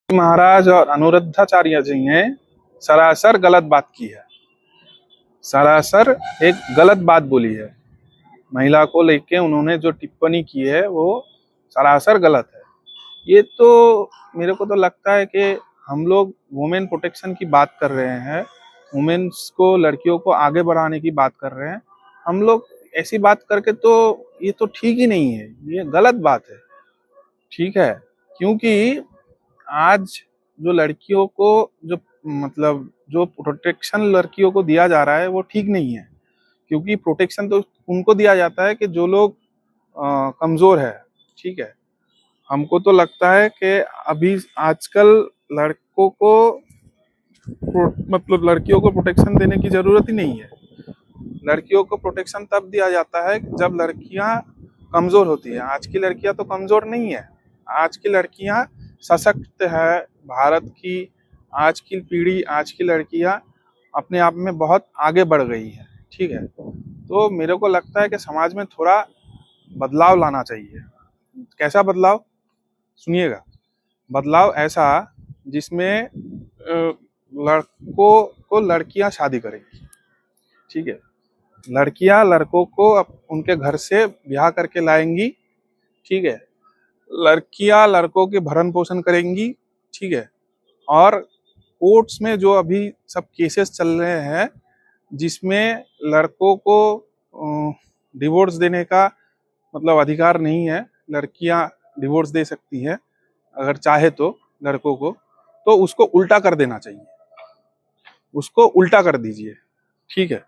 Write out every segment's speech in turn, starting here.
महाराज और अनुरुद्धाचार्य जी ने सरासर गलत बात की है। सरासर एक गलत बात बोली है। महिला को लेके उन्होंने जो टिप्पणी की है वो सरासर गलत है। ये तो मेरे को तो लगता है कि हम लोग वुमेन प्रोटेक्शन की बात कर रहे हैं, वुमेन्स को, लड़कियों को आगे बढ़ाने की बात कर रहे हैं। हम लोग ऐसी बात करके तो ये तो ठीक ही नहीं है, ये गलत बात है। ठीक है, क्योंकि आज जो लड़कियों को जो मतलब जो प्रोटेक्शन लड़कियों को दिया जा रहा है वो ठीक नहीं है। क्योंकि प्रोटेक्शन तो उनको दिया जाता है कि जो लोग कमजोर है। ठीक है, हमको तो लगता है कि अभी आजकल लड़कों को मतलब लड़कियों को प्रोटेक्शन देने की जरूरत ही नहीं है। लड़कियों को प्रोटेक्शन तब दिया जाता है जब लड़कियां कमजोर होती है। आज की लड़कियां तो कमजोर नहीं है, आज की लड़कियां सशक्त है। भारत की आज की पीढ़ी, आज की लड़कियां अपने आप में बहुत आगे बढ़ गई है। ठीक है, तो मेरे को लगता है कि समाज में थोड़ा बदलाव लाना चाहिए। कैसा बदलाव? सुनिएगा। बदलाव ऐसा जिसमें लड़कों को लड़कियां शादी करेंगी। ठीक है, लड़कियां लड़कों को उनके घर से ब्याह करके लाएंगी। ठीक है, लड़कियां लड़कों के भरण पोषण करेंगी। ठीक है, और कोर्ट्स में जो अभी सब केसेस चल रहे हैं जिसमें लड़कों को डिवोर्स देने का मतलब अधिकार नहीं है, लड़कियां डिवोर्स दे सकती हैं अगर चाहे तो लड़कों को, तो उसको उल्टा कर देना चाहिए। उसको उल्टा कर दीजिए। ठीक है,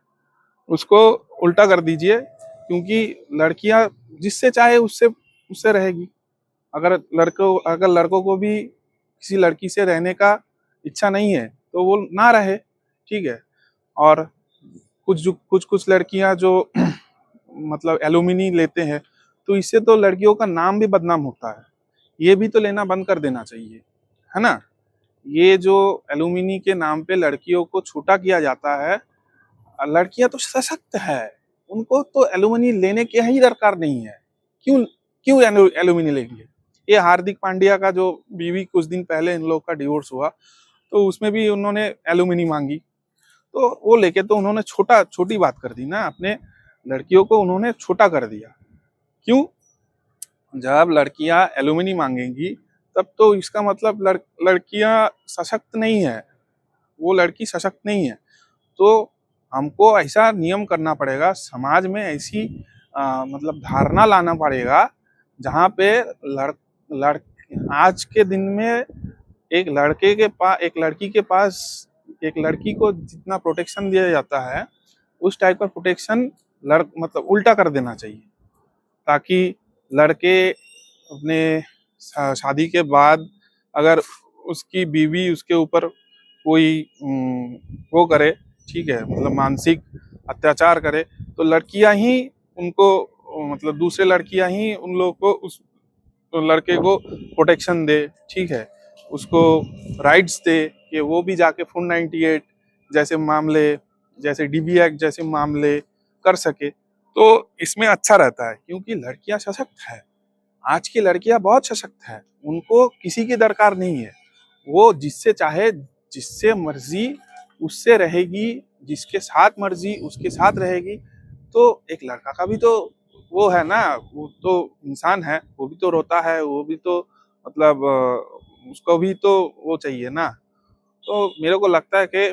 उसको उल्टा कर दीजिए, क्योंकि लड़कियां जिससे चाहे उससे उससे रहेगी। अगर लड़कों को भी किसी लड़की से रहने का इच्छा नहीं है तो वो ना रहे। ठीक है, और कुछ लड़कियां जो मतलब एलुमिनी लेते हैं, तो इससे तो लड़कियों का नाम भी बदनाम होता है। ये भी तो लेना बंद कर देना चाहिए, है ना। ये जो एलुमिनी के नाम पे लड़कियों को छोटा किया जाता है, लड़कियां तो सशक्त है, उनको तो एलुमिनी लेने की ही दरकार नहीं है। क्यों क्यों एलुमिनी लेंगे? ये हार्दिक पांड्या का जो बीवी कुछ दिन पहले इन लोग का डिवोर्स हुआ, तो उसमें भी उन्होंने एलुमिनी मांगी, तो वो लेके तो उन्होंने छोटी बात कर दी ना, अपने लड़कियों को उन्होंने छोटा कर दिया। क्यों? जब लड़कियां एलुमिनी मांगेंगी तब तो इसका मतलब लड़कियां सशक्त नहीं है, वो लड़की सशक्त नहीं है। तो हमको ऐसा नियम करना पड़ेगा, समाज में ऐसी मतलब धारणा लाना पड़ेगा जहाँ पे लड़ लड़ आज के दिन में एक लड़की के पास एक लड़की को जितना प्रोटेक्शन दिया जाता है उस टाइप का प्रोटेक्शन मतलब उल्टा कर देना चाहिए, ताकि लड़के अपने शादी के बाद अगर उसकी बीवी उसके ऊपर कोई वो करे, ठीक है, मतलब मानसिक अत्याचार करे, तो लड़कियां ही उनको मतलब दूसरे लड़कियां ही उन लोगों को उस तो लड़के को प्रोटेक्शन दे। ठीक है, उसको राइट्स दे कि वो भी जाके 498 जैसे मामले, जैसे डीबी एक्ट जैसे मामले कर सके, तो इसमें अच्छा रहता है। क्योंकि लड़कियां सशक्त है, आज की लड़कियां बहुत सशक्त है, उनको किसी की दरकार नहीं है। वो जिससे चाहे, जिससे मर्जी उससे रहेगी, जिसके साथ मर्जी उसके साथ रहेगी। तो एक लड़का का भी तो वो है ना, वो तो इंसान है, वो भी तो रोता है, वो भी तो मतलब उसको भी तो वो चाहिए ना। तो मेरे को लगता है कि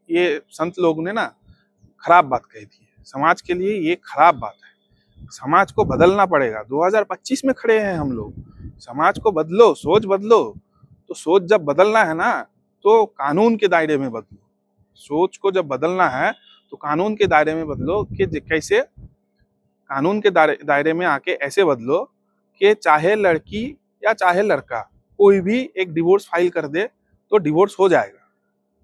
ये संत लोग ने ना खराब बात कही थी, समाज के लिए ये खराब बात है। समाज को बदलना पड़ेगा, 2025 में खड़े हैं हम लोग। समाज को बदलो, सोच बदलो। तो सोच जब बदलना है ना, तो कानून के दायरे में बदलो। सोच को जब बदलना है तो कानून के दायरे में बदलो, कि कैसे कानून के दायरे में आके ऐसे बदलो कि चाहे लड़की या चाहे लड़का कोई भी एक डिवोर्स फाइल कर दे तो डिवोर्स हो जाएगा,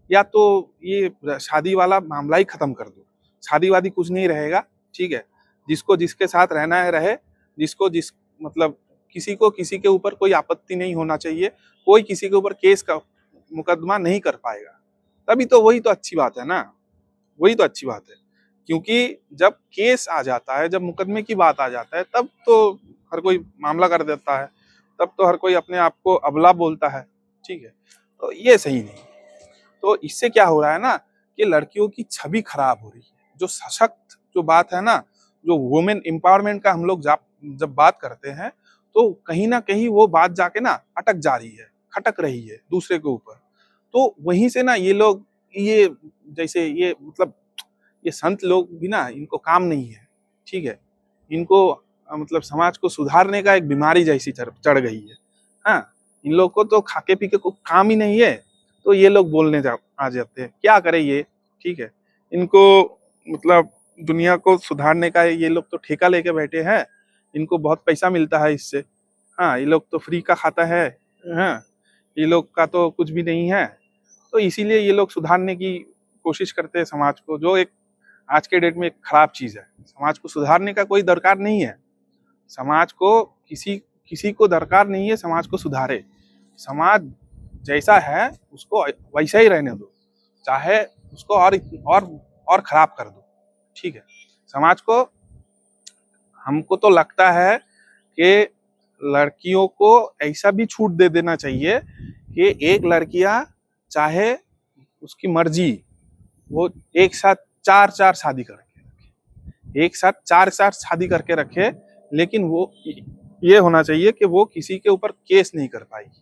या तो ये शादी वाला मामला ही खत्म कर दो, शादी वादी कुछ नहीं रहेगा। ठीक है, जिसको जिसके साथ रहना है रहे, जिसको जिस मतलब किसी को किसी के ऊपर कोई आपत्ति नहीं होना चाहिए, कोई किसी के ऊपर केस का मुकदमा नहीं कर पाएगा। तभी तो वही तो अच्छी बात है ना, वही तो अच्छी बात है। क्योंकि जब केस आ जाता है, जब मुकदमे की बात आ जाता है, तब तो हर कोई मामला कर देता है, तब तो हर कोई अपने आप को अबला बोलता है। ठीक है, तो ये सही नहीं। तो इससे क्या हो रहा है ना कि लड़कियों की छवि खराब हो रही है। जो सशक्त जो बात है ना, जो वुमेन एम्पावरमेंट का हम लोग जब बात करते हैं, तो कहीं ना कहीं वो बात जाके ना अटक जा रही है, खटक रही है दूसरे के ऊपर। तो वहीं से ना ये लोग, ये जैसे ये मतलब ये संत लोग भी ना, इनको काम नहीं है, ठीक है। इनको मतलब समाज को सुधारने का एक बीमारी जैसी चढ़ गई है। हाँ, इन लोग को तो खाके पी के कोई काम ही नहीं है, तो ये लोग बोलने आ जाते हैं। क्या करें ये, ठीक है। इनको मतलब दुनिया को सुधारने का ये लोग तो ठेका लेके बैठे हैं, इनको बहुत पैसा मिलता है इससे। हाँ, ये लोग तो फ्री का खाता है। हाँ, ये लोग का तो कुछ भी नहीं है। तो इसीलिए ये लोग सुधारने की कोशिश करते हैं समाज को, जो एक आज के डेट में एक खराब चीज है। समाज को सुधारने का कोई दरकार नहीं है। समाज को किसी किसी को दरकार नहीं है समाज को सुधारे। समाज जैसा है उसको वैसा ही रहने दो, चाहे उसको और खराब कर दो, ठीक है। समाज को, हमको तो लगता है कि लड़कियों को ऐसा भी छूट दे देना चाहिए कि एक लड़कियां चाहे उसकी मर्जी, वो एक साथ चार चार शादी करके रखे, एक साथ चार चार शादी करके रखे, लेकिन वो ये होना चाहिए कि वो किसी के ऊपर केस नहीं कर पाएगी,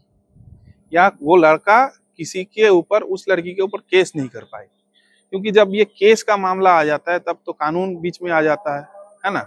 या वो लड़का किसी के ऊपर, उस लड़की के ऊपर केस नहीं कर पाएगी। क्योंकि जब ये केस का मामला आ जाता है तब तो कानून बीच में आ जाता है ना।